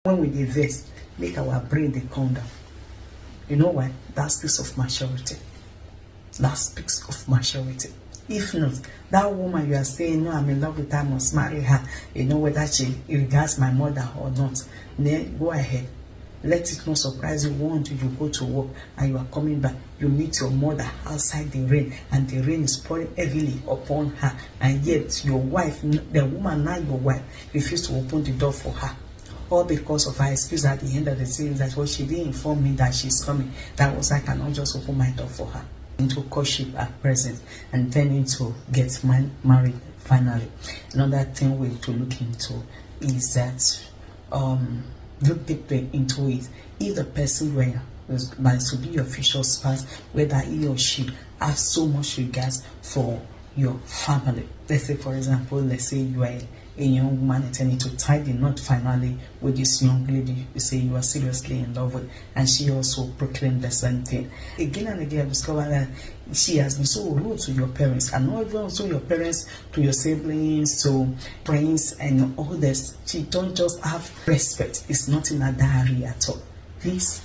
When we invest, make our brain dey calm down. You know why? That speaks of maturity. That speaks of maturity. If not, that woman you are saying, no, I'm in love with her, I must marry her, you know, whether she regards my mother or not, then go ahead. Let it not surprise you. One day you go to work and you are coming back, you meet your mother outside the rain, and the rain is pouring heavily upon her, and yet your wife, the woman now your wife, refused to open the door for her. All because of her excuse at the end of the series that, well, she didn't inform me that she's coming. That was, I cannot just open my door for her. Into courtship at present, and then into get married finally. Another thing we have to look into is that look deeply into it. If the person might to be your future spouse, whether he or she has so much regards for your family. Let's say, for example, let's say you are a young woman intending to tie the knot finally with this young lady you say you are seriously in love with, and she also proclaimed the same thing. Again and again, I discovered that she has been so rude to your parents, and not even to your parents, to your siblings, to friends and others. She don't just have respect. It's not in her diary at all. Please,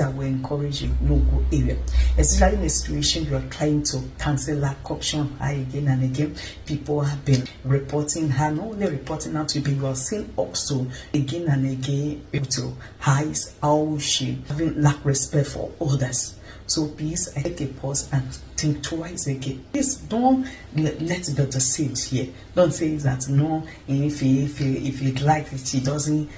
I will encourage you, no go area. Especially in a situation you are trying to cancel that option her again and again. People have been reporting her, not only reporting her to you, but you are seeing also again and again to her how she having lack respect for others. So please, I take a pause and think twice again. Please don't let the deceit here. Don't say that no, if it like it, she doesn't,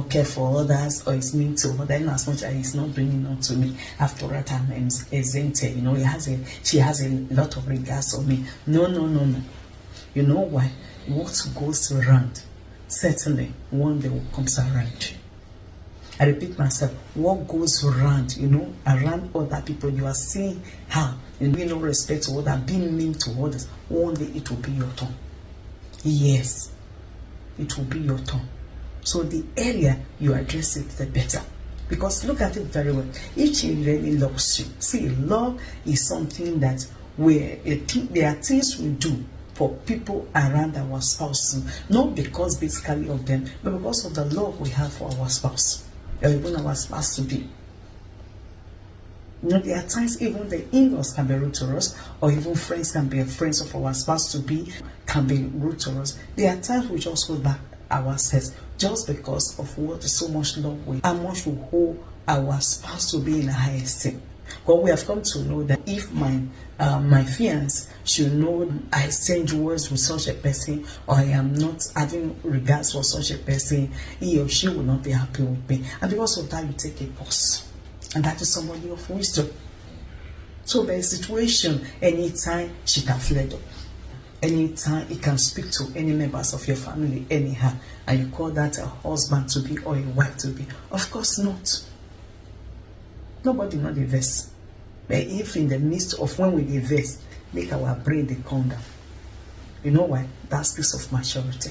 care for others, or is mean to others, in as much as it's not bringing on to me. After that, I'm exempted. She has a lot of regards for me. No. You know why? What goes around, certainly one day will comes around. I repeat myself, what goes around, around other people, you are seeing how, no respect to others, being mean to others, one day it will be your turn. Yes, it will be your turn. So the earlier you address it, the better. Because look at it very well. If she really loves you, see, love is something that there are things we do for people around our spouse, not because basically of them, but because of the love we have for our spouse. Or even our spouse to be. There are times even the in-laws can be rude to us, or even friends can be friends of our spouse to be, can be rude to us. There are times we just hold back ourselves just because of what so much love we, how much we hold our spouse to be in high esteem. But we have come to know that if my fiancé should know I exchange words with such a person, or I am not having regards for such a person, he or she will not be happy with me. And because of that, you take a pause. And that is somebody of wisdom. So there is a situation, anytime she can flare up. Anytime he can speak to any members of your family anyhow, and you call that a husband to be or a wife to be. Of course not. Nobody not invest. But if in the midst of when we invest, make our brain dey calm down. You know why? That speaks of maturity.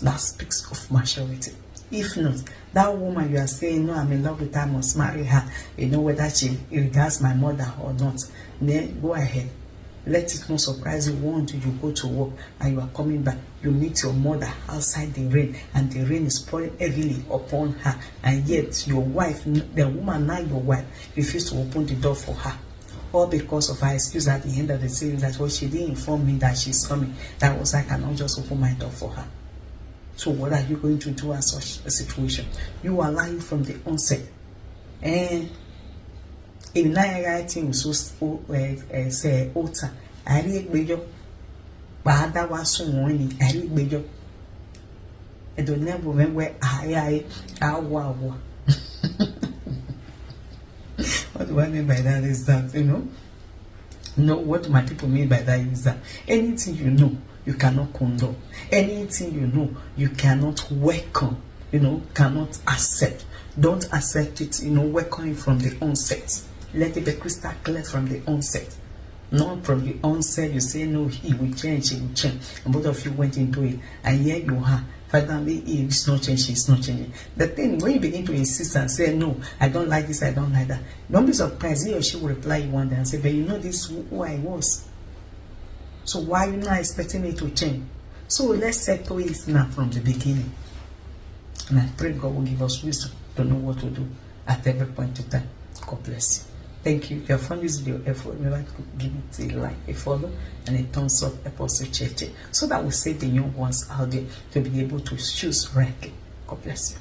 That speaks of maturity. If not, that woman you are saying, no, I'm in love with her, I must marry her, whether she regards my mother or not, then go ahead. Let it not surprise you. One day you go to work and you are coming back, you meet your mother outside the rain, and the rain is pouring heavily upon her, and yet your wife, the woman now your wife, refused to open the door for her. All because of her excuse at the end of the series that, well, she didn't inform me that she's coming. That was, I cannot just open my door for her. So what are you going to do in such a situation? You are lying from the onset. And if I think so say ota, I read bejo. But that was so morning, I read bejo. I don't never remember where wow. What do I mean by that is that, No, what my people mean by that is that anything you cannot condone. Anything you cannot welcome, cannot accept. Don't accept it, welcome it from the onset. Let it be crystal clear from the onset. Not from the onset you say, no, he will change, And both of you went into it, and here you are. Finally, he is not changing, she's not changing. The thing, when you begin to insist and say, no, I don't like this, I don't like that, don't be surprised. He or she will reply you one day and say, but this is who I was. So why are you not expecting me to change? So let's settle it now from the beginning. And I pray God will give us wisdom to know what to do at every point in time. God bless you. Thank you. If you have found this video helpful, remember to give it a like, a follow, and a thumbs up, Apostle Cheche, so that we save the young ones out there to be able to choose rightly. God bless you.